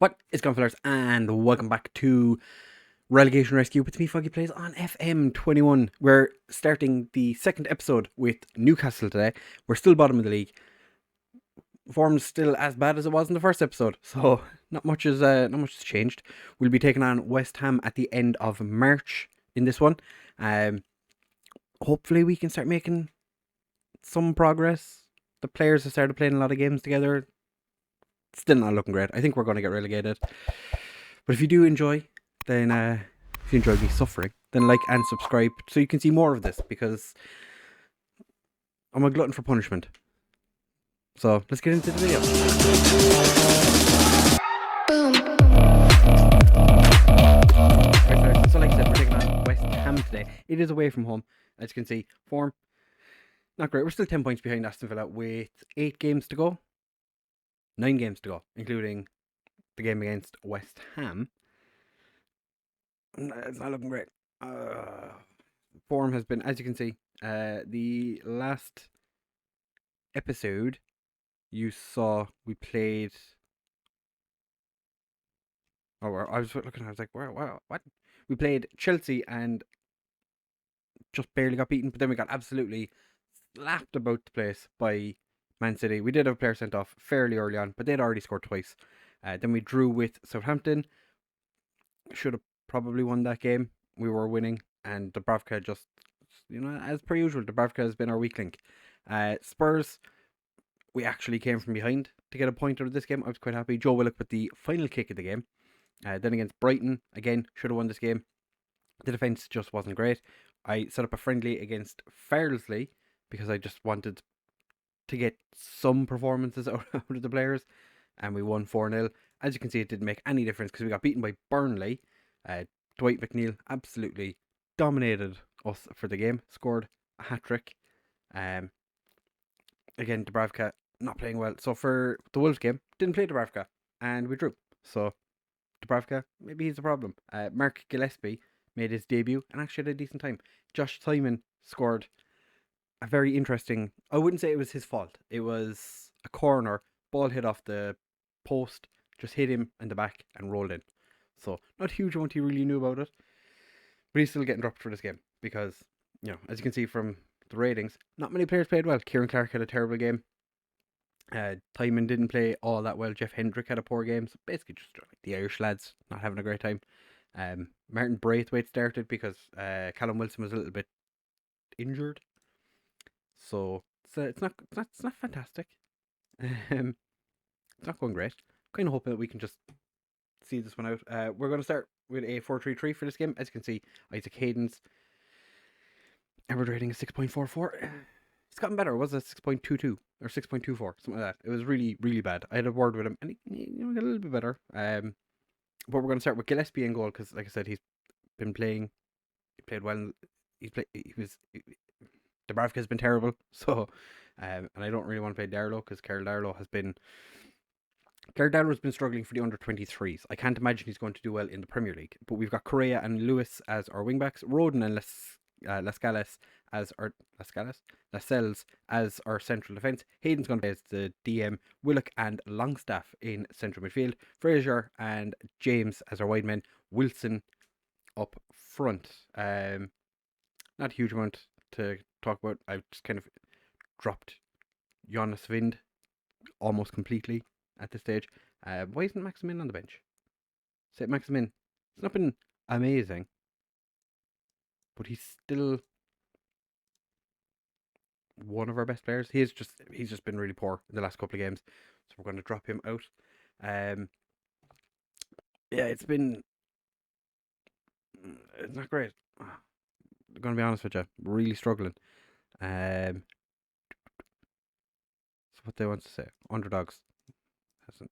What is going on, fellas, and welcome back to Relegation Rescue with me, FoggyPlays, on FM21. We're starting the second episode with Newcastle today. We're still bottom of the league. Form's still as bad as it was in the first episode, so not much has changed. We'll be taking on West Ham at the end of March in this one. Hopefully we can start making some progress. The players have started playing a lot of games together. Still not looking great. I think we're going to get relegated. But if you do enjoy, then if you enjoy me suffering, then like and subscribe so you can see more of this, because I'm a glutton for punishment. So let's get into the video. Right, so like I said, we're taking on West Ham today. It is away from home. As you can see, form not great. We're still 10 points behind Aston Villa with 8 games to go. 9 games to go, including the game against West Ham. It's not looking great. Form has been, as you can see, the last episode you saw we played. Oh, I was looking. I was like, wow, what? We played Chelsea and just barely got beaten, but then we got absolutely slapped about the place by Man City. We did have a player sent off fairly early on, but they'd already scored twice. Then we drew with Southampton. Should have probably won that game. We were winning, and Dubravka just, as per usual, Dubravka has been our weak link. Spurs, we actually came from behind to get a point out of this game. I was quite happy. Joe Willock with the final kick of the game. Then against Brighton, again, should have won this game. The defence just wasn't great. I set up a friendly against Farsley because I just wanted to get some performances out of the players, and we won 4-0. As you can see, it didn't make any difference because we got beaten by Burnley. Dwight McNeil absolutely dominated us for the game, scored a hat-trick. Again, Dubravka not playing well. So for the Wolves game, didn't play Dubravka, and we drew. So Dubravka, maybe he's the problem. Mark Gillespie made his debut and actually had a decent time. Josh Simon scored a very interesting, I wouldn't say it was his fault. It was a corner, ball hit off the post, just hit him in the back and rolled in. So not a huge amount he really knew about it, but he's still getting dropped for this game because, as you can see from the ratings, not many players played well. Kieran Clark had a terrible game. Timon didn't play all that well. Jeff Hendrick had a poor game. So basically just the Irish lads not having a great time. Martin Braithwaite started because Callum Wilson was a little bit injured. So it's not fantastic. It's not going great. Kind of hoping that we can just see this one out. We're going to start with a 4-3-3 for this game. As you can see, Isaac Hayden's average rating is 6.44. It's gotten better. It was a 6.22 or 6.24, something like that. It was really, really bad. I had a word with him, and he got a little bit better. But we're going to start with Gillespie in goal because, like I said, he's been playing. He played well. Dubravka has been terrible. So, and I don't really want to play Darlow because Carl Darlow's been struggling for the under-23s. I can't imagine he's going to do well in the Premier League. But we've got Correa and Lewis as our wingbacks, Roden and Lascelles as our central defence. Hayden's going to play as the DM, Willock and Longstaff in central midfield, Fraser and James as our wide men, Wilson up front. Not a huge amount to talk about. I've just kind of dropped Jonas Vind almost completely at this stage. Why isn't Maximin on the bench? Say Maximin. It's not been amazing, but he's still one of our best players. He's just been really poor in the last couple of games, so we're going to drop him out. It's not great. I'm going to be honest with you, really struggling. So what they want to say, underdogs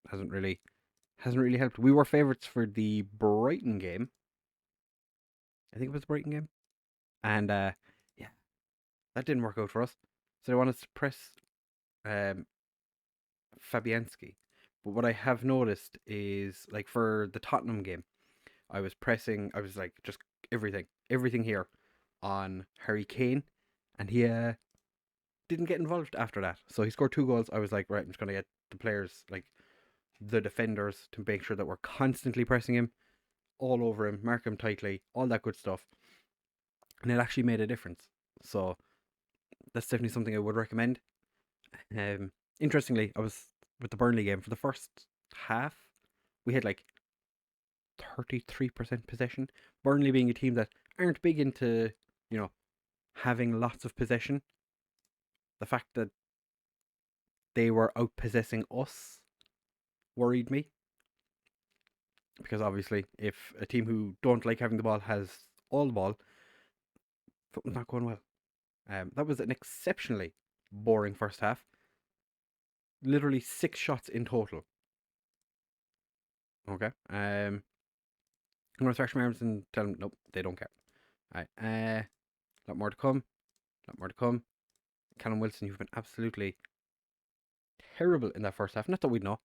hasn't really helped. We were favourites for the Brighton game. I think it was the Brighton game, and that didn't work out for us. So they wanted to press Fabianski. But what I have noticed is, like, for the Tottenham game, I was like just everything here on Harry Kane, and he didn't get involved after that. So he scored 2 goals. I was like, right, I'm just going to get the players like the defenders to make sure that we're constantly pressing him, all over him, mark him tightly, all that good stuff. And it actually made a difference. So that's definitely something I would recommend. Interestingly, I was with the Burnley game for the first half. We had like 33% possession. Burnley being a team that aren't big into, having lots of possession. The fact that they were outpossessing us worried me. Because obviously, if a team who don't like having the ball has all the ball, something's not going well. That was an exceptionally boring first half. Literally 6 shots in total. Okay. I'm gonna thrash my arms and tell them nope, they don't care. Alright. A lot more to come. Callum Wilson, you've been absolutely terrible in that first half. Not that we know,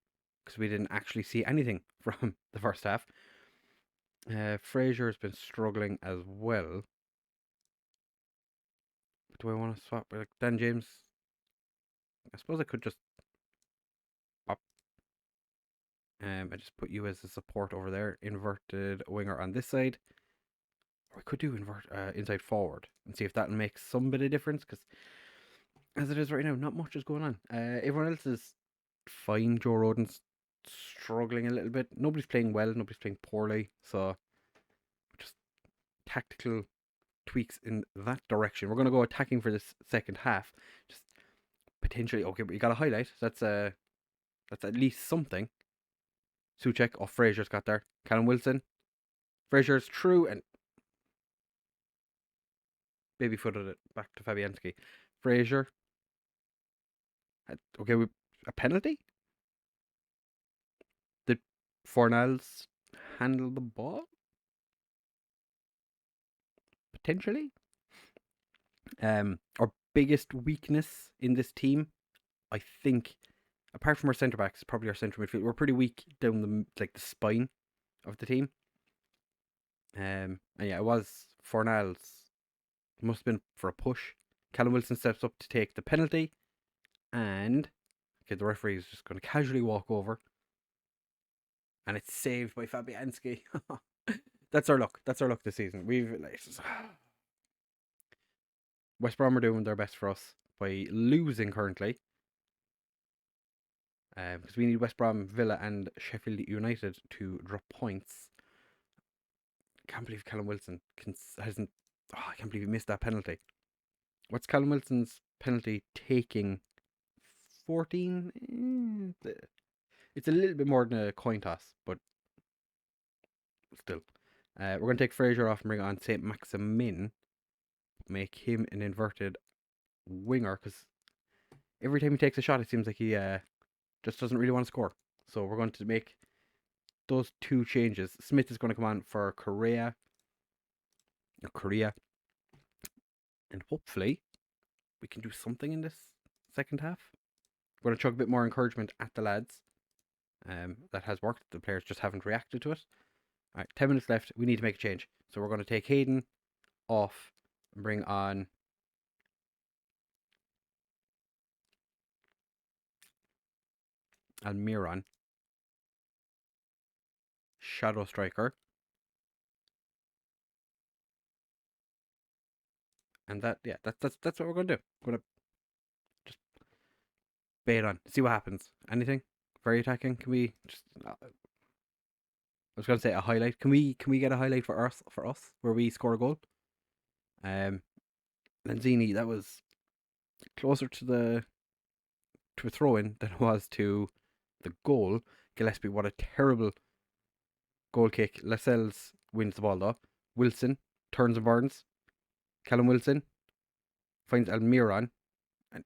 because we didn't actually see anything from the first half. Fraser's been struggling as well. But do I want to swap with Dan James? I suppose I could just pop. I just put you as a support over there. Inverted winger on this side. Or I could do inside forward and see if that'll make some bit of difference. Because as it is right now, not much is going on. Everyone else is fine. Joe Rodon's struggling a little bit. Nobody's playing well. Nobody's playing poorly. So just tactical tweaks in that direction. We're going to go attacking for this second half. Just potentially okay, but you got a highlight. That's at least something. Souček, Fraser's got there. Callum Wilson. Fraser's through and baby footed it back to Fabianski. Fraser. Okay, a penalty? Did Fornals handle the ball? Potentially. Our biggest weakness in this team, I think, apart from our centre backs, probably our centre midfield. We're pretty weak down the spine of the team. And yeah, it was Fornals. It must have been for a push. Callum Wilson steps up to take the penalty, and okay, the referee is just going to casually walk over, and it's saved by Fabianski. That's our luck. That's our luck this season. West Brom are doing their best for us by losing currently. Because we need West Brom, Villa, and Sheffield United to drop points. I can't believe Callum Wilson hasn't. Oh, I can't believe he missed that penalty. What's Callum Wilson's penalty taking? 14? It's a little bit more than a coin toss, but still. We're going to take Fraser off and bring on St. Maximin. Make him an inverted winger, because every time he takes a shot, it seems like he just doesn't really want to score. So we're going to make those 2 changes. Smith is going to come on for Korea. And hopefully we can do something in this second half. We're going to chuck a bit more encouragement at the lads. That has worked. The players just haven't reacted to it. Alright, 10 minutes left. We need to make a change. So we're going to take Hayden off and bring on Almiron. Shadow Striker. And that's what we're going to do. We're going to just bait on. See what happens. Anything? Very attacking. Can we just... I was going to say a highlight. Can we get a highlight for us where we score a goal? Lanzini, that was closer to a throw-in than it was to the goal. Gillespie, what a terrible goal kick. Lascelles wins the ball though. Wilson turns and burns. Callum Wilson finds Almiron. And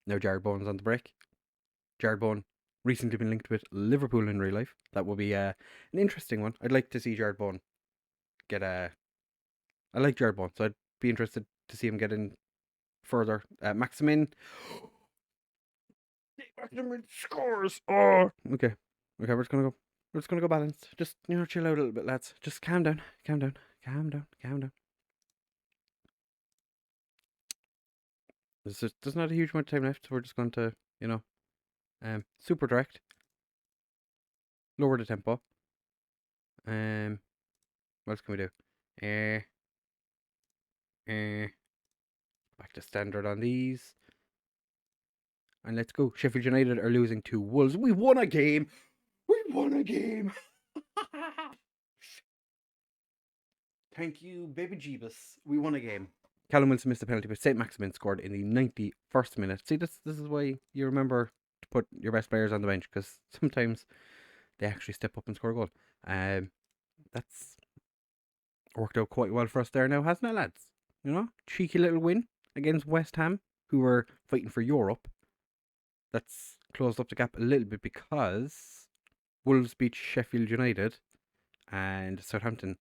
now Jared Bowen's on the break. Jared Bowen recently been linked with Liverpool in real life. That will be an interesting one. I'd like to see Jared Bowen get a... I like Jared Bowen, so I'd be interested to see him get in further. Maximin. Maximin scores! Oh! Okay, we're just gonna go balanced. Just, chill out a little bit, lads. Just calm down. There's not a huge amount of time left, so we're just going to, Super direct. Lower the tempo. What else can we do? Back to standard on these. And let's go. Sheffield United are losing to Wolves. We won a game. We won a game. Thank you, baby Jeebus. We won a game. Callum Wilson missed the penalty, but St. Maximin scored in the 91st minute. See, this is why you remember to put your best players on the bench, because sometimes they actually step up and score a goal. That's worked out quite well for us there now, hasn't it, lads? You know, cheeky little win against West Ham, who were fighting for Europe. That's closed up the gap a little bit because Wolves beat Sheffield United and Southampton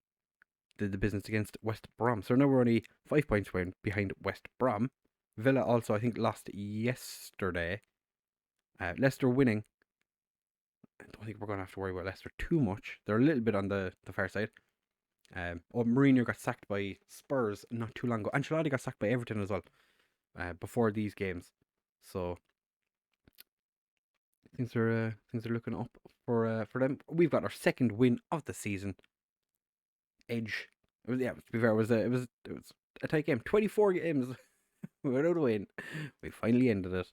did the business against West Brom. So now we're only 5 points behind West Brom. Villa also, I think, lost yesterday. Leicester winning. I don't think we're going to have to worry about Leicester too much. They're a little bit on the far side. Mourinho got sacked by Spurs not too long ago. Ancelotti got sacked by Everton as well before these games. So things are looking up for them. We've got our second win of the season. Edge. To be fair, it was a tight game. 24 games without a win. We finally ended it.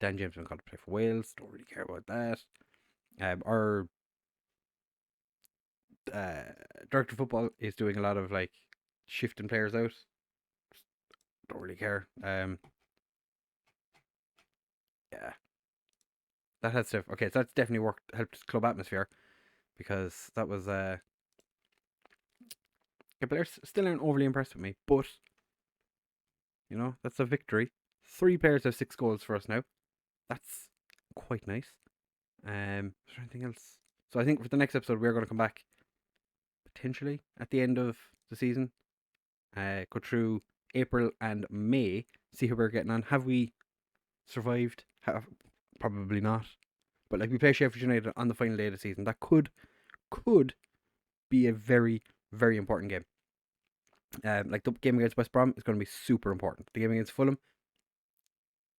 Dan Jameson got to play for Wales. Don't really care about that. Our director of football is doing a lot of like shifting players out. Don't really care. Yeah, that has stuff. Okay, so that's definitely helped club atmosphere, because that was players still aren't overly impressed with me, but you know, that's a victory. 3 players have 6 goals for us now. That's quite nice. Is there anything else? So I think for the next episode we're going to come back potentially at the end of the season. Go through April and May, see how we're getting on. Have we survived? Probably not. But like, we play Sheffield United on the final day of the season. That could be a very, very important game. Like the game against West Brom is going to be super important. The game against Fulham,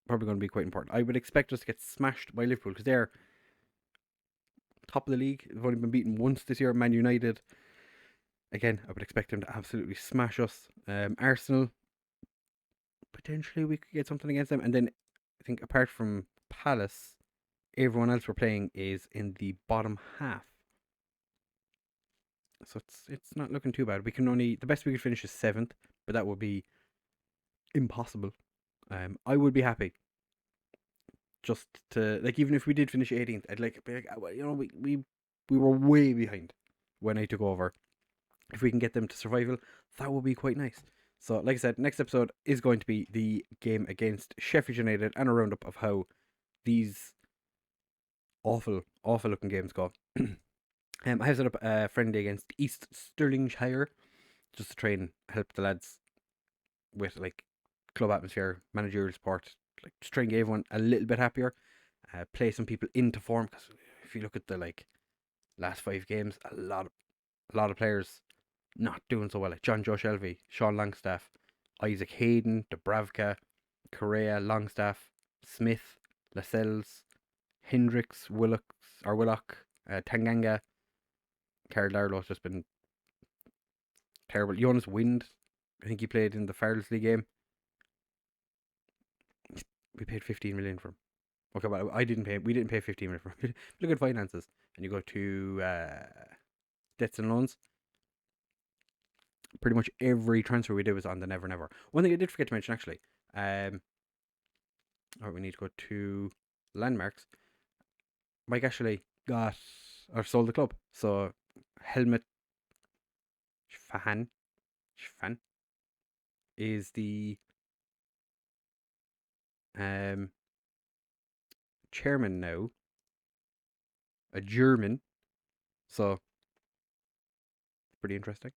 probably going to be quite important. I would expect us to get smashed by Liverpool, because they're top of the league. They've only been beaten once this year. Man United, again, I would expect them to absolutely smash us. Arsenal, potentially we could get something against them. And then I think apart from Palace, everyone else we're playing is in the bottom half. So it's not looking too bad. The best we could finish is 7th, but that would be impossible. I would be happy just to, like, even if we did finish 18th, I'd be like, you know, we were way behind when I took over. If we can get them to survival, that would be quite nice. So, like I said, next episode is going to be the game against Sheffield United and a roundup of how these awful looking games go. I have set up a friendly against East Stirlingshire just to try and help the lads with like club atmosphere, managerial support, like just try and get everyone a little bit happier. Play some people into form, because if you look at the like last 5 games, a lot of players not doing so well. Like John Joe Shelby, Sean Longstaff, Isaac Hayden, Dubravka, Correa, Longstaff, Smith, Lascelles, Hendricks, Willock, Tanganga. Carl Darlow's just been terrible. Jonas Wind, I think he played in the Farlesley game. We paid 15 million for him. Okay, well, we didn't pay 15 million for him. Look at finances, and you go to debts and loans. Pretty much every transfer we did was on the Never Never. One thing I did forget to mention, actually. We need to go to landmarks. Mike actually sold the club. So Helmut Schwan is the chairman now, a German. So pretty interesting.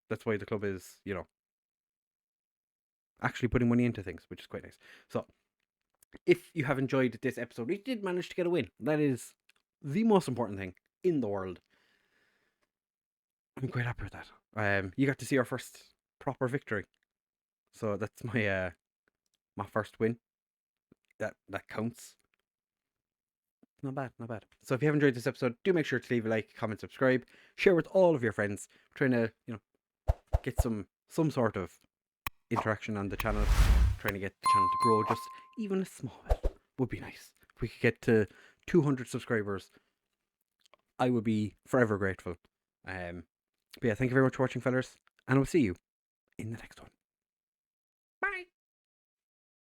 That's why the club is, you know, actually putting money into things, which is quite nice. So if you have enjoyed this episode, we did manage to get a win. That is the most important thing in the world. I'm quite happy with that. You got to see our first proper victory, so that's my my first win. That counts. Not bad, not bad. So if you have enjoyed this episode, do make sure to leave a like, comment, subscribe, share with all of your friends. Trying to, get some sort of interaction on the channel. Trying to get the channel to grow just even a small bit. Would be nice. If we could get to 200 subscribers, I would be forever grateful. But yeah, thank you very much for watching, fellas, and I'll see you in the next one.